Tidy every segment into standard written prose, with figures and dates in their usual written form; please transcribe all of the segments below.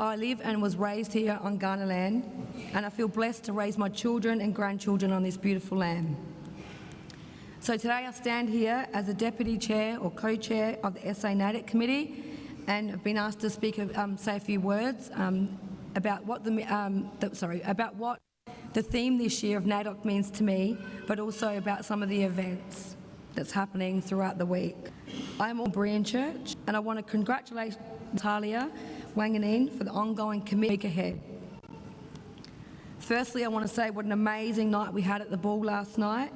I live and was raised here on Kaurna land, and I feel blessed to raise my children and grandchildren on this beautiful land. So today I stand here as the Deputy Chair or Co-Chair of the SA NAIDOC Committee, and I've been asked to speak, say a few words about what the theme this year of NAIDOC means to me, but also about some of the events that's happening throughout the week. I'm all Berean Church, and I want to congratulate Talia Wanganeen for the ongoing committee ahead. Firstly, I want to say what an amazing night we had at the ball last night,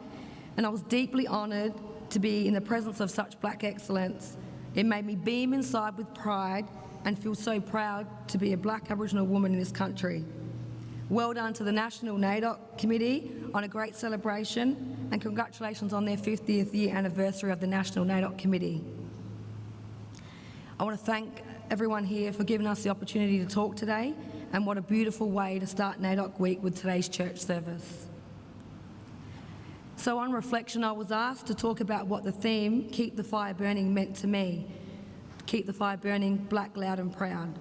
and I was deeply honoured to be in the presence of such black excellence. It made me beam inside with pride and feel so proud to be a black Aboriginal woman in this country. Well done to the National NAIDOC Committee on a great celebration, and congratulations on their 50th year anniversary of the National NAIDOC Committee. I want to thank everyone here for giving us the opportunity to talk today, and what a beautiful way to start NAIDOC Week with today's church service. So on reflection, I was asked to talk about what the theme, Keep the Fire Burning, meant to me. Keep the fire burning, black, loud and proud.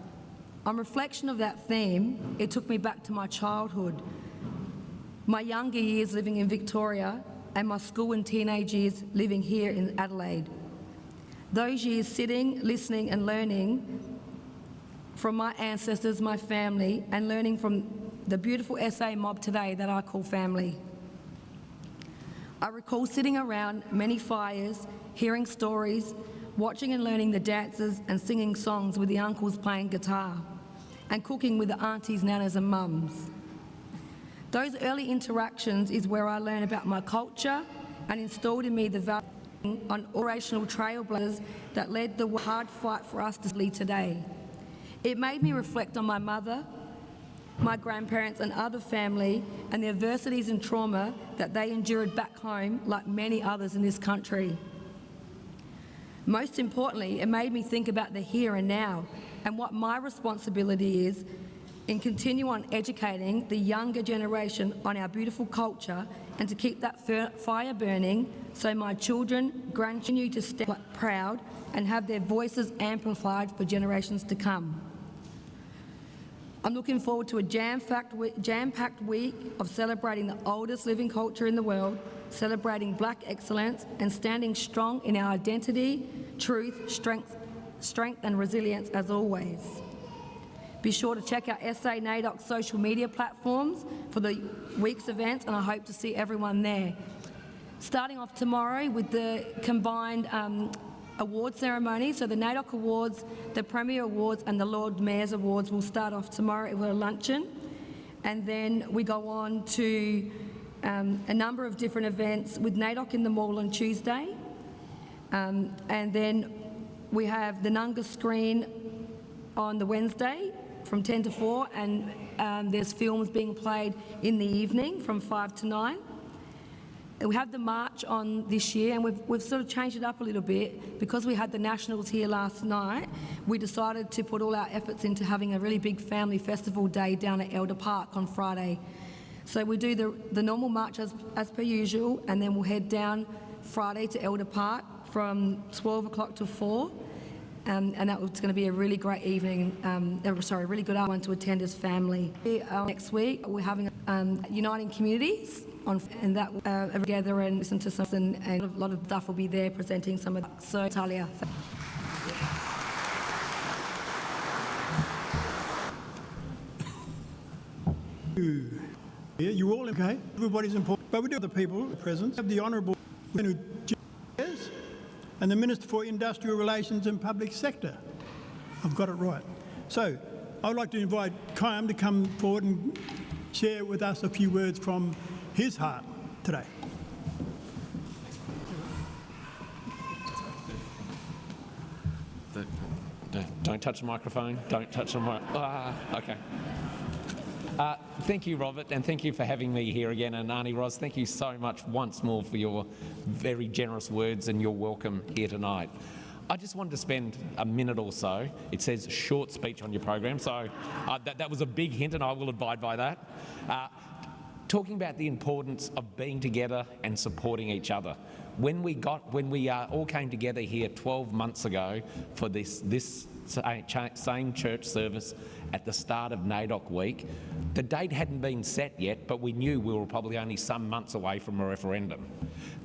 On reflection of that theme, it took me back to my childhood, my younger years living in Victoria, and my school and teenage years living here in Adelaide. Those years sitting, listening and learning from my ancestors, my family, and learning from the beautiful SA mob today that I call family. I recall sitting around many fires, hearing stories, watching and learning the dances and singing songs with the uncles playing guitar, and cooking with the aunties, nanas and mums. Those early interactions is where I learned about my culture and installed in me the value on operational trailblazers that led the hard fight for us to lead today. It made me reflect on my mother, my grandparents and other family, and the adversities and trauma that they endured back home like many others in this country. Most importantly, it made me think about the here and now and what my responsibility is in continue on educating the younger generation on our beautiful culture and to keep that fire burning so my children continue to stand proud and have their voices amplified for generations to come. I'm looking forward to a jam-packed week of celebrating the oldest living culture in the world, celebrating black excellence and standing strong in our identity, truth, strength and resilience as always. Be sure to check out SA NAIDOC social media platforms for the week's events, and I hope to see everyone there. Starting off tomorrow with the combined award ceremony, so the NAIDOC Awards, the Premier Awards and the Lord Mayor's Awards will start off tomorrow with a luncheon, and then we go on to a number of different events with NAIDOC in the mall on Tuesday, and then we have the Nunga screen on the Wednesday from 10 to 4, and there's films being played in the evening from 5 to 9. We have the march on this year, and we've sort of changed it up a little bit. Because we had the Nationals here last night, we decided to put all our efforts into having a really big family festival day down at Elder Park on Friday. So we do the normal march as per usual, and then we'll head down Friday to Elder Park from 12 o'clock to 4. And that was going to be a really great evening, a really good one to attend as family. Next week we're having Uniting Communities, and that will together and listen to something, and a lot of stuff will be there presenting some of that. So Talia. Yeah, you all okay? Everybody's important, but we do have the people present. We have the Honourable and the Minister for Industrial Relations and Public Sector. I've got it right. So I'd like to invite Kyam to come forward and share with us a few words from his heart today. Don't touch the microphone. Don't touch the mic. Okay. Thank you, Robert, and thank you for having me here again. And Aunty Ros, thank you so much once more for your very generous words and your welcome here tonight. I just wanted to spend a minute or so. It says short speech on your program, so that was a big hint, and I will abide by that. Talking about the importance of being together and supporting each other. When we all came together here 12 months ago for this same church service at the start of NAIDOC week. The date hadn't been set yet, but we knew we were probably only some months away from a referendum.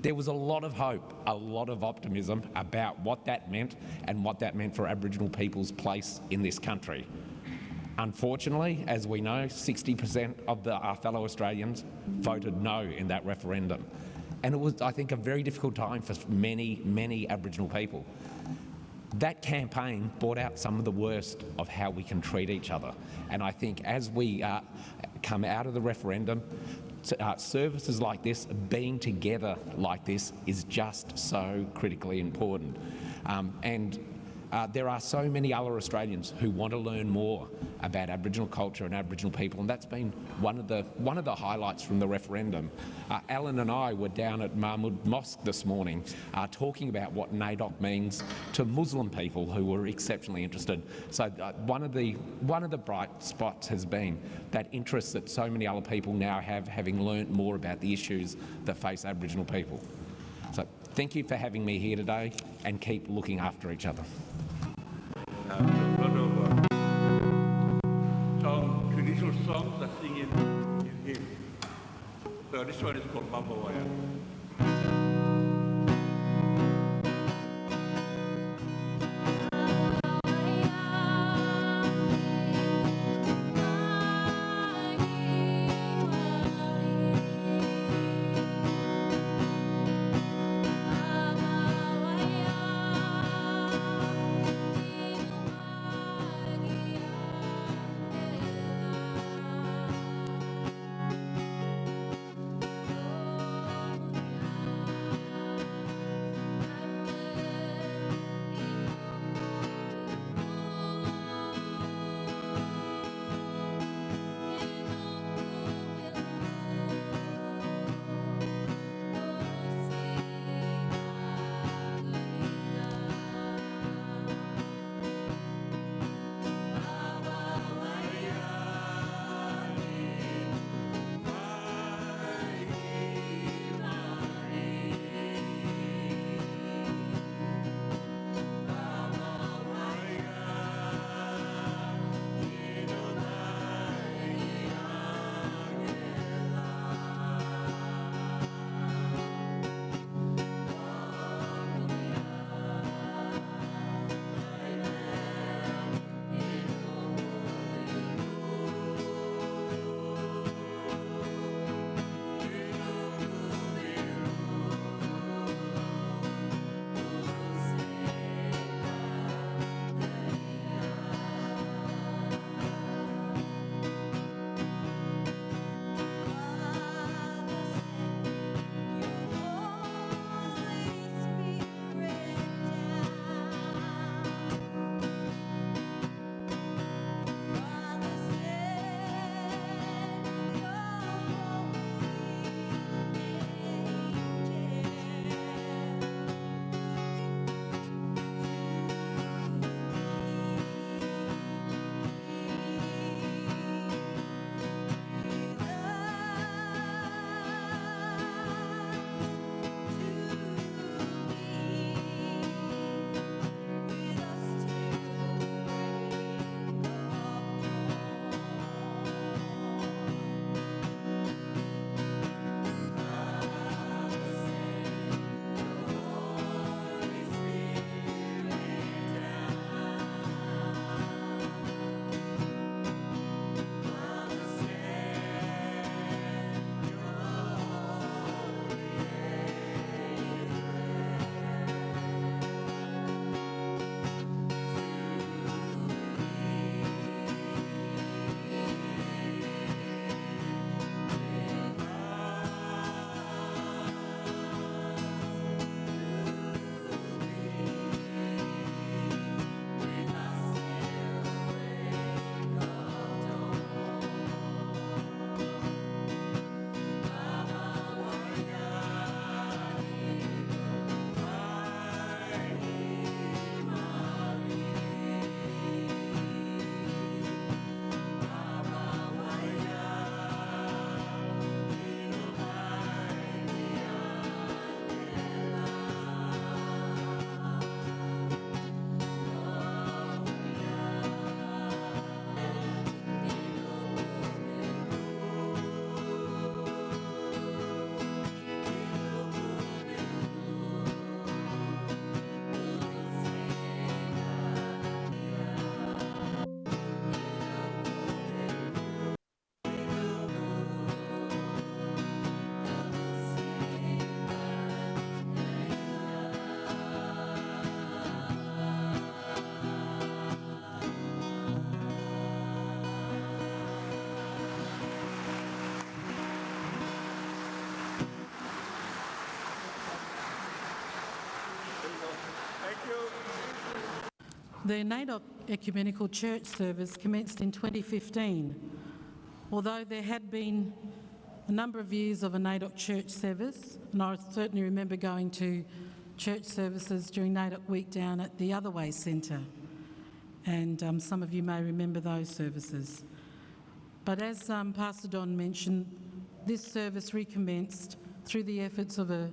There was a lot of hope, a lot of optimism about what that meant and what that meant for Aboriginal people's place in this country. Unfortunately, as we know, 60% of our fellow Australians voted no in that referendum. And it was, I think, a very difficult time for many, many Aboriginal people. That campaign brought out some of the worst of how we can treat each other. And I think as we come out of the referendum, services like this, being together like this, is just so critically important. There are so many other Australians who want to learn more about Aboriginal culture and Aboriginal people, and that's been one of the highlights from the referendum. Alan and I were down at Mahmud Mosque this morning talking about what NAIDOC means to Muslim people who were exceptionally interested. So one of the bright spots has been that interest that so many other people now have, having learnt more about the issues that face Aboriginal people. So thank you for having me here today, and keep looking after each other. A lot of traditional songs that sing in hymn. So this one is called Mama Waya. The NAIDOC Ecumenical Church service commenced in 2015. Although there had been a number of years of a NAIDOC church service, and I certainly remember going to church services during NAIDOC week down at the Other Way Centre, and some of you may remember those services. But as Pastor Don mentioned, this service recommenced through the efforts of a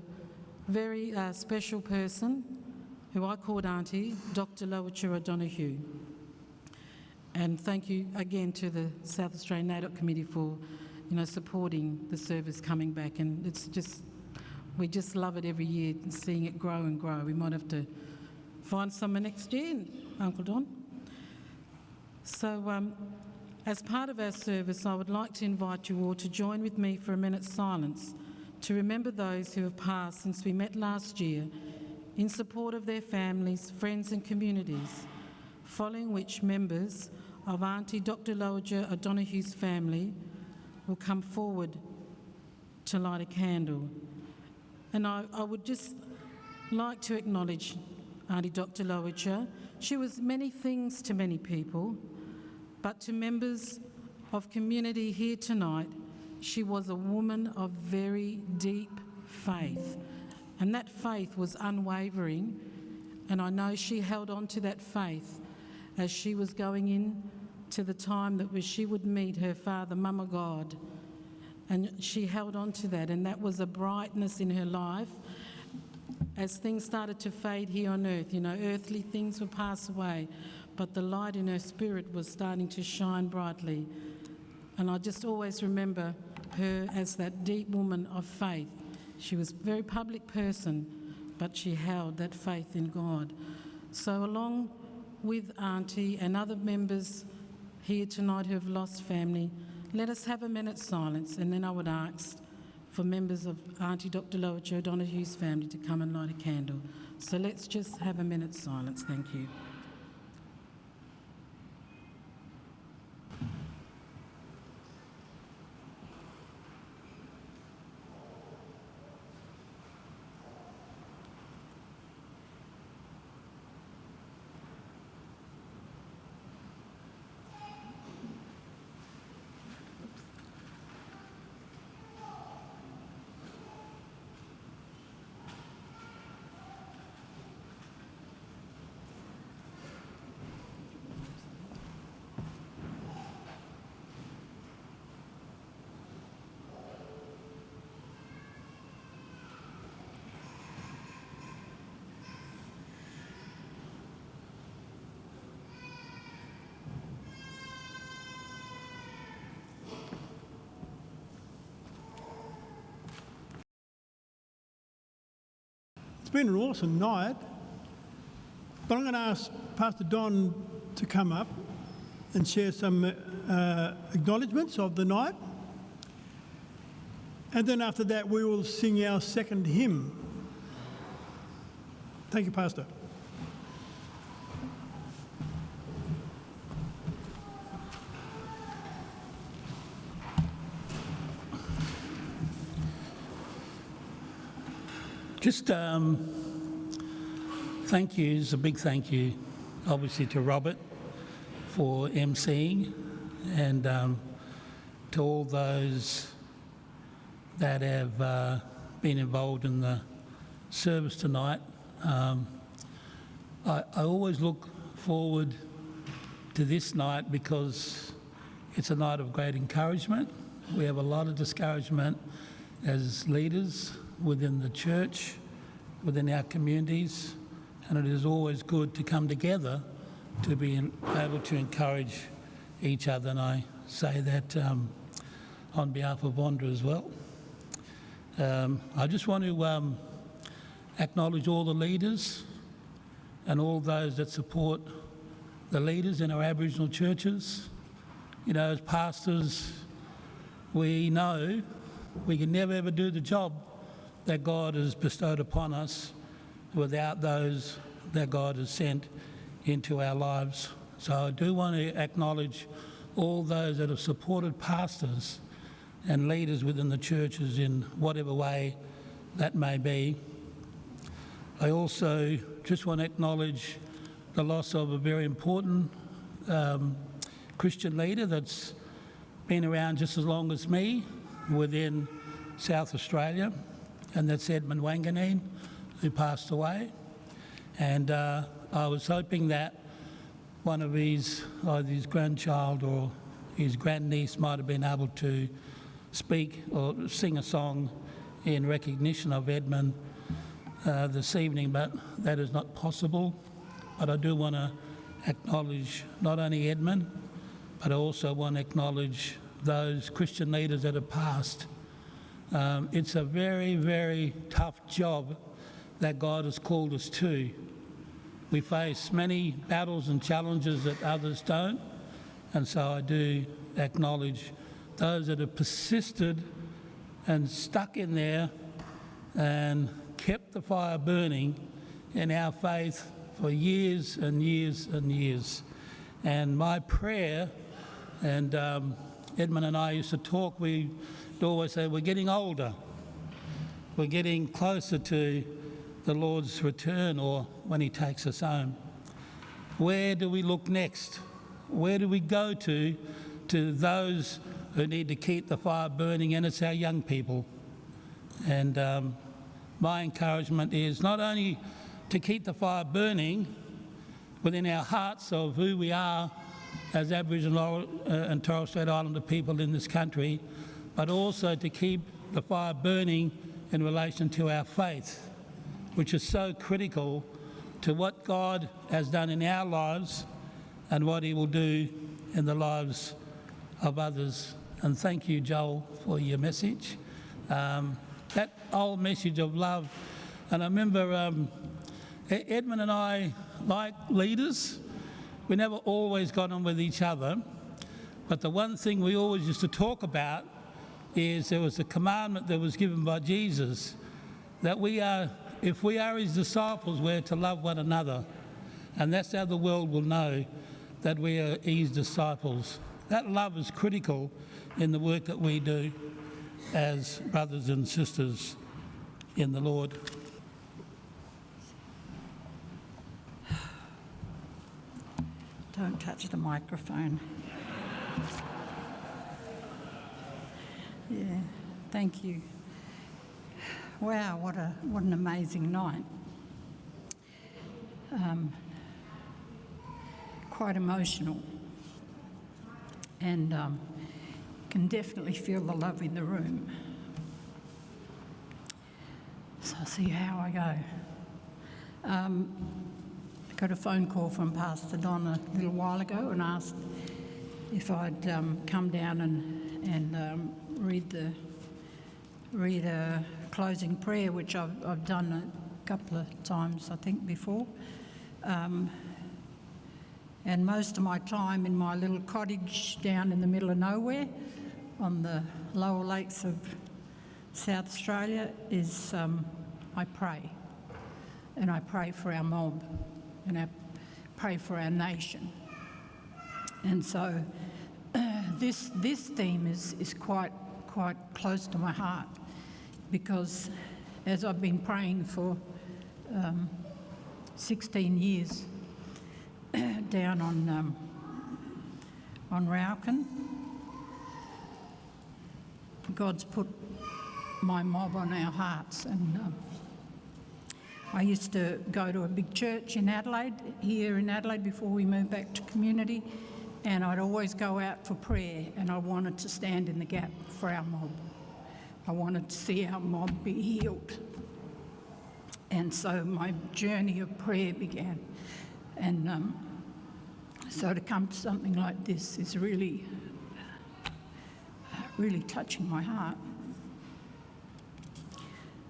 very special person who I called Aunty, Dr. Lowitja O'Donoghue. And thank you again to the South Australian NAIDOC Committee for, supporting the service coming back. And we just love it every year, seeing it grow and grow. We might have to find someone next year, Uncle Don. So as part of our service, I would like to invite you all to join with me for a minute's silence to remember those who have passed since we met last year, in support of their families, friends and communities, following which members of Aunty Dr. Lowitja O'Donoghue's family will come forward to light a candle. And I would just like to acknowledge Aunty Dr. Lowitja. She was many things to many people, but to members of community here tonight, she was a woman of very deep faith. And that faith was unwavering, and I know she held on to that faith as she was going in to the time that she would meet her father, Mama God. And she held on to that, and that was a brightness in her life as things started to fade here on earth. Earthly things would pass away, but the light in her spirit was starting to shine brightly. And I just always remember her as that deep woman of faith. She was a very public person, but she held that faith in God. So along with Aunty and other members here tonight who have lost family, let us have a minute's silence, and then I would ask for members of Aunty Dr. Lowitja O'Donoghue's family to come and light a candle. So let's just have a minute's silence. Thank you. It's been an awesome night, but I'm going to ask Pastor Don to come up and share some acknowledgements of the night. And then after that, we will sing our second hymn. Thank you, Pastor. Just thank yous, a big thank you, obviously, to Robert for emceeing, and to all those that have been involved in the service tonight. I always look forward to this night because it's a night of great encouragement. We have a lot of discouragement as leaders within the church, within our communities, and it is always good to come together to be able to encourage each other, and I say that on behalf of Vonda as well. I just want to acknowledge all the leaders and all those that support the leaders in our Aboriginal churches. As pastors, we know we can never ever do the job that God has bestowed upon us without those that God has sent into our lives. So I do want to acknowledge all those that have supported pastors and leaders within the churches in whatever way that may be. I also just want to acknowledge the loss of a very important Christian leader that's been around just as long as me within South Australia, and that's Edmund Wanganeen, who passed away. And I was hoping that one of his, either his grandchild or his grandniece might have been able to speak or sing a song in recognition of Edmund this evening, but that is not possible. But I do want to acknowledge not only Edmund, but I also want to acknowledge those Christian leaders that have passed. It's a very, very tough job that God has called us to. We face many battles and challenges that others don't, and so I do acknowledge those that have persisted and stuck in there and kept the fire burning in our faith for years and years and years. And my prayer, and Edmund and I used to talk, we'd always say, we're getting older. We're getting closer to the Lord's return, or when he takes us home. Where do we look next? Where do we go to those who need to keep the fire burning? And it's our young people. And my encouragement is not only to keep the fire burning within our hearts of who we are as Aboriginal and Torres Strait Islander people in this country, but also to keep the fire burning in relation to our faith, which is so critical to what God has done in our lives and what he will do in the lives of others. And thank you, Joel, for your message. That old message of love. And I remember Edmund and I, like leaders, we never always got on with each other, but the one thing we always used to talk about is there was a commandment that was given by Jesus that if we are his disciples, we're to love one another. And that's how the world will know that we are his disciples. That love is critical in the work that we do as brothers and sisters in the Lord. Don't touch the microphone. Yeah, thank you. Wow, what an amazing night. Quite emotional, and can definitely feel the love in the room. So I'll see how I go. I got a phone call from Pastor Don a little while ago and asked if I'd come down and read a closing prayer, which I've done a couple of times, I think, before. And most of my time in my little cottage down in the middle of nowhere on the lower lakes of South Australia is I pray. And I pray for our mob, and I pray for our nation. And so this theme is quite close to my heart, because as I've been praying for 16 years down on Rauken, God's put my mob on our hearts. And I used to go to a big church in Adelaide, here in Adelaide, before we moved back to community, and I'd always go out for prayer, and I wanted to stand in the gap for our mob. I wanted to see our mob be healed. And so my journey of prayer began. And so to come to something like this is really touching my heart.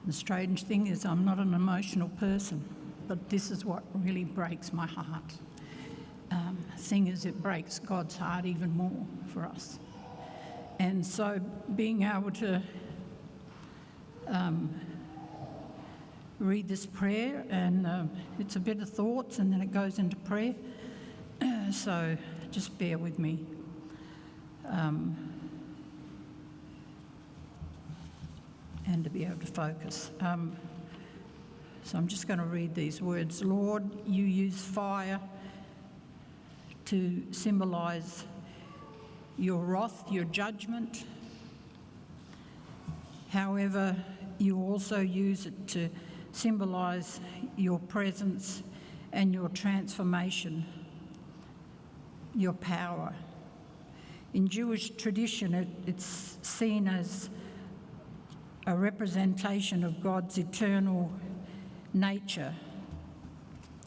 The strange thing is I'm not an emotional person, but this is what really breaks my heart. Thing is, it breaks God's heart even more for us. And so being able to read this prayer, and it's a bit of thoughts and then it goes into prayer, so just bear with me. And to be able to focus. So I'm just going to read these words. Lord, you use fire to symbolise your wrath, your judgment. However, you also use it to symbolise your presence and your transformation, your power. In Jewish tradition, it's seen as a representation of God's eternal nature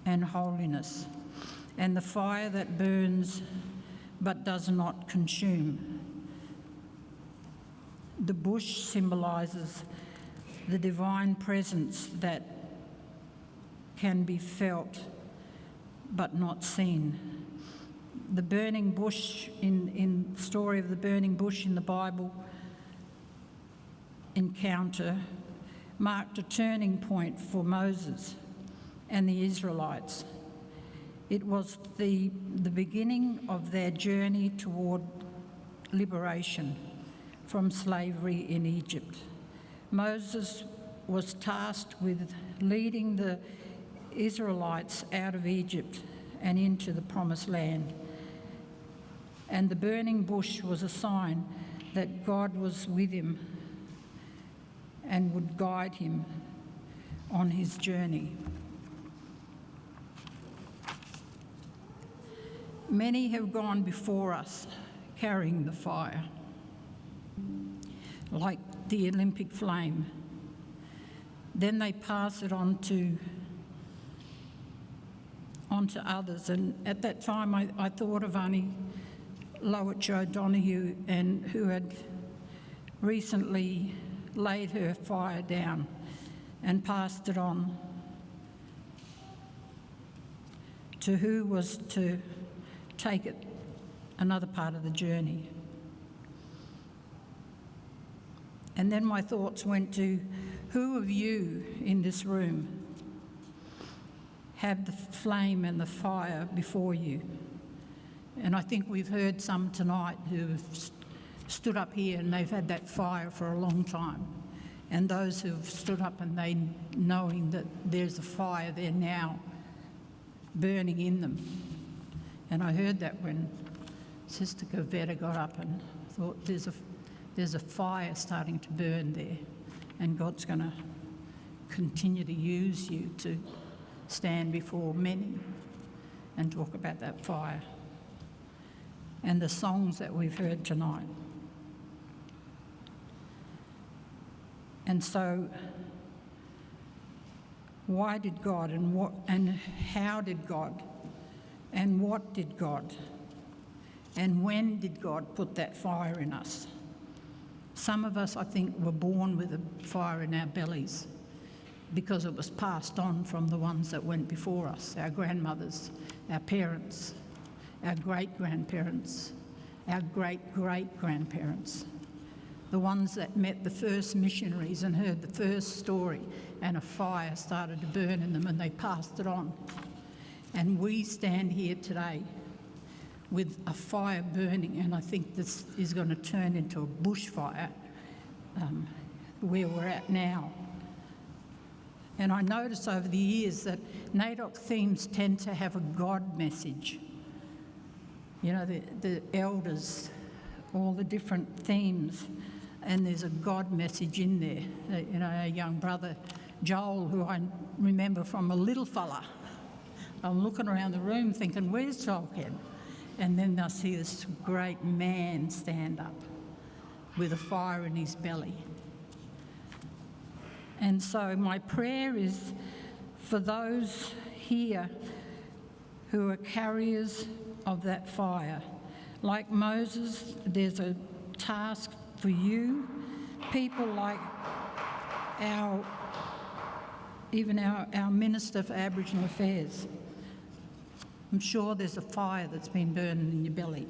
and holiness, and the fire that burns but does not consume. The bush symbolises the divine presence that can be felt but not seen. The burning bush, in the story of the burning bush in the Bible encounter, marked a turning point for Moses and the Israelites. It was the beginning of their journey toward liberation from slavery in Egypt. Moses was tasked with leading the Israelites out of Egypt and into the Promised Land. And the burning bush was a sign that God was with him and would guide him on his journey. Many have gone before us carrying the fire, like the Olympic flame. Then they pass it on to others. And at that time, I thought of Aunty O'Donoghue, and who had recently laid her fire down and passed it on to who was to take it another part of the journey. And then my thoughts went to who of you in this room have the flame and the fire before you? And I think we've heard some tonight who have stood up here and they've had that fire for a long time. And those who've stood up and they knowing that there's a fire there now burning in them. And I heard that when Sister Kveta got up and thought there's a fire starting to burn there, and God's going to continue to use you to stand before many and talk about that fire. And the songs that we've heard tonight. And so, why did God, and what, and how did God, and what did God, and when did God put that fire in us? Some of us, I think, were born with a fire in our bellies because it was passed on from the ones that went before us, our grandmothers, our parents, our great-grandparents, our great-great-grandparents, the ones that met the first missionaries and heard the first story, and a fire started to burn in them and they passed it on. And we stand here today with a fire burning, and I think this is going to turn into a bushfire where we're at now. And I notice over the years that NAIDOC themes tend to have a God message. You know, the elders, all the different themes, and there's a God message in there. You know, our young brother Joel, who I remember from a little fella. I'm looking around the room thinking, where's Joel Ken? And then I see this great man stand up with a fire in his belly. And so my prayer is for those here who are carriers of that fire. Like Moses, there's a task for you, people like our Minister for Aboriginal Affairs. I'm sure there's a fire that's been burning in your belly.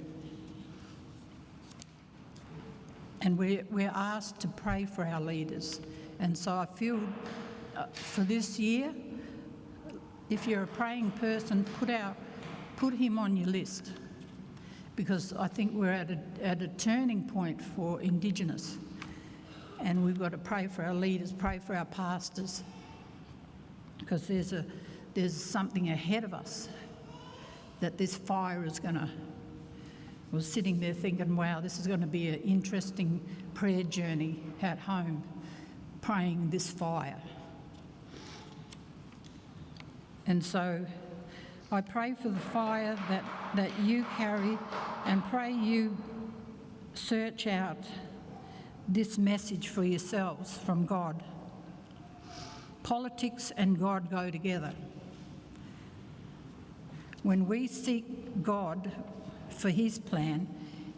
And we're asked to pray for our leaders. And so I feel for this year, if you're a praying person, put him on your list, because I think we're at a turning point for Indigenous, and we've got to pray for our leaders, pray for our pastors, because there's something ahead of us that this fire is going to... I was sitting there thinking, wow, this is going to be an interesting prayer journey at home, praying this fire. And so I pray for the fire that you carry, and pray you search out this message for yourselves from God. Politics and God go together. When we seek God for his plan,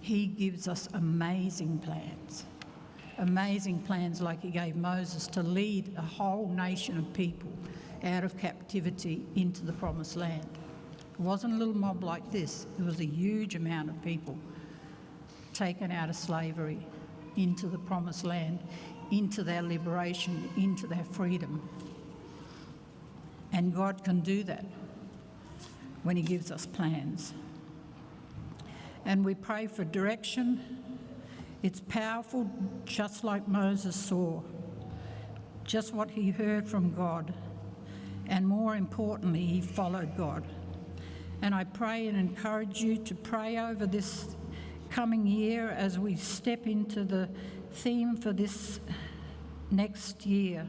he gives us amazing plans. Amazing plans like he gave Moses to lead a whole nation of people out of captivity into the promised land. It wasn't a little mob like this. It was a huge amount of people taken out of slavery into the promised land, into their liberation, into their freedom. And God can do that when he gives us plans. And we pray for direction. It's powerful, just like Moses saw, just what he heard from God. And more importantly, he followed God. And I pray and encourage you to pray over this coming year as we step into the theme for this next year,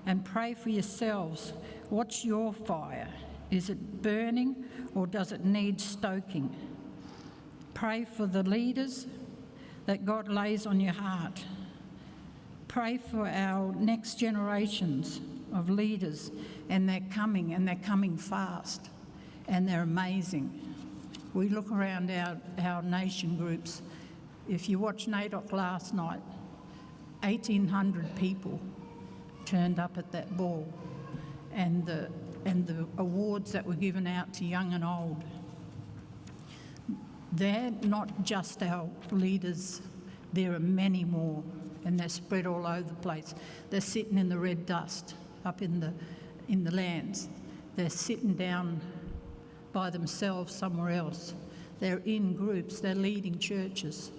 and pray for yourselves. What's your fire? Is it burning or does it need stoking? Pray for the leaders that God lays on your heart. Pray for our next generations of leaders, and they're coming fast, and they're amazing. We look around our nation groups. If you watch NAIDOC last night, 1,800 people turned up at that ball, and the awards that were given out to young and old. They're not just our leaders, there are many more, and they're spread all over the place. They're sitting in the red dust up in the lands. They're sitting down by themselves somewhere else. They're in groups, they're leading churches,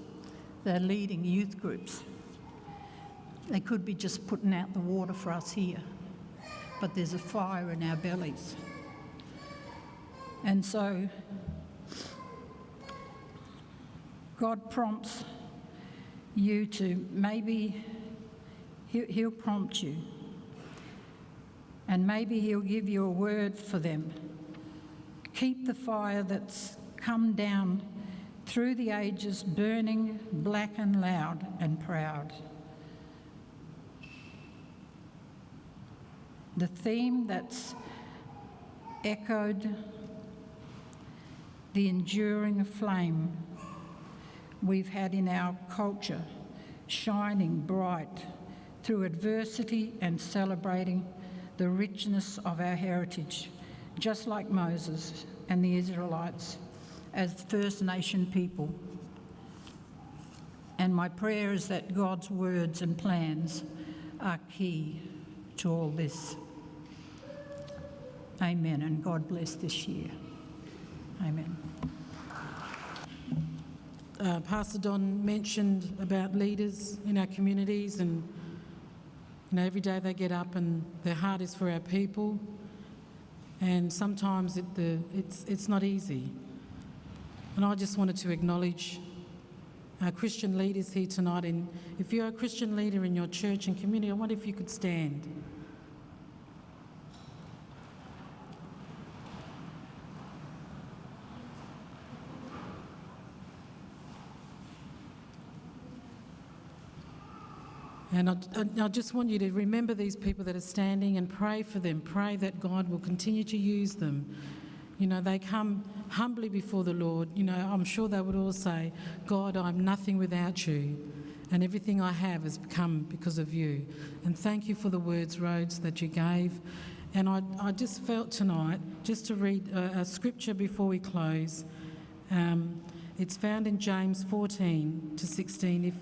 they're leading youth groups. They could be just putting out the water for us here, but there's a fire in our bellies. And so God prompts you to, maybe he'll prompt you, and maybe he'll give you a word for them. Keep the fire that's come down through the ages burning black and loud and proud. The theme that's echoed, the enduring flame we've had in our culture, shining bright through adversity and celebrating the richness of our heritage, just like Moses and the Israelites as First Nation people. And my prayer is that God's words and plans are key to all this. Amen, and God bless this year. Amen. Pastor Don mentioned about leaders in our communities, and every day they get up and their heart is for our people, and sometimes it's not easy. And I just wanted to acknowledge our Christian leaders here tonight, and if you're a Christian leader in your church and community, I wonder if you could stand. And I just want you to remember these people that are standing and pray for them. Pray that God will continue to use them. They come humbly before the Lord. I'm sure they would all say, God, I'm nothing without you, and everything I have has come because of you. And thank you for the words, Rhodes, that you gave. And I just felt tonight, just to read a scripture before we close. It's found in James 14-16. If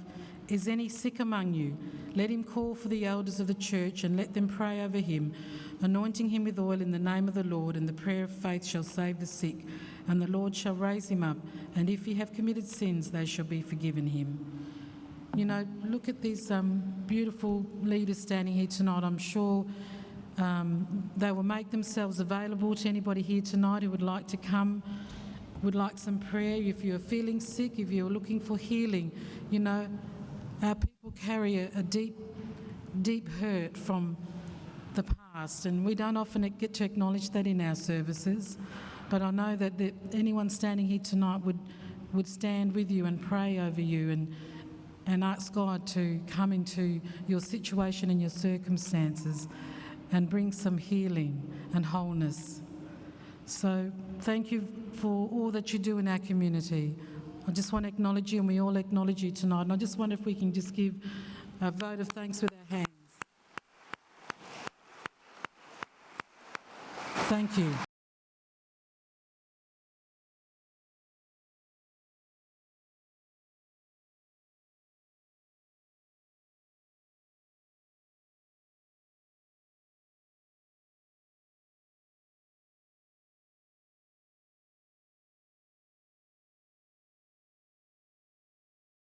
is any sick among you, let him call for the elders of the church and let them pray over him, anointing him with oil in the name of the Lord, and the prayer of faith shall save the sick, and the Lord shall raise him up, and if he have committed sins, they shall be forgiven him. Look at these beautiful leaders standing here tonight. I'm sure They will make themselves available to anybody here tonight who would like to come, would like some prayer. If you're feeling sick, if you're looking for healing, you know, our people carry a deep, deep hurt from the past, and we don't often get to acknowledge that in our services. But I know that anyone standing here tonight would stand with you and pray over you and ask God to come into your situation and your circumstances and bring some healing and wholeness. So thank you for all that you do in our community. I just want to acknowledge you, and we all acknowledge you tonight. And I just wonder if we can just give a vote of thanks with our hands. Thank you.